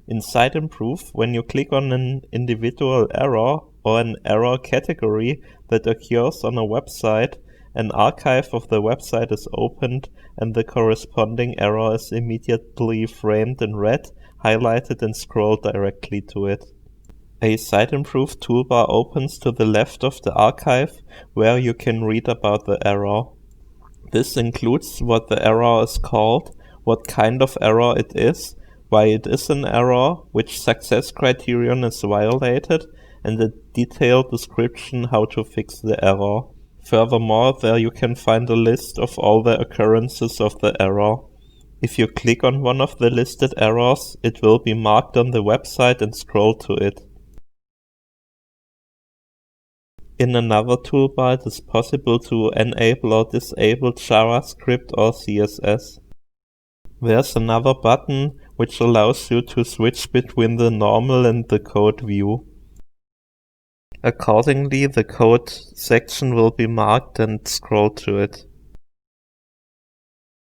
In Siteimprove, when you click on an individual error or an error category that occurs on a website, an archive of the website is opened and the corresponding error is immediately framed in red, highlighted and scrolled directly to it. A Siteimprove toolbar opens to the left of the archive, where you can read about the error. This includes what the error is called, what kind of error it is, why it is an error, which success criterion is violated, and a detailed description how to fix the error. Furthermore, there you can find a list of all the occurrences of the error. If you click on one of the listed errors, it will be marked on the website and scroll to it. In another toolbar, it is possible to enable or disable JavaScript or CSS. There's another button which allows you to switch between the normal and the code view. Accordingly, the code section will be marked and scroll to it.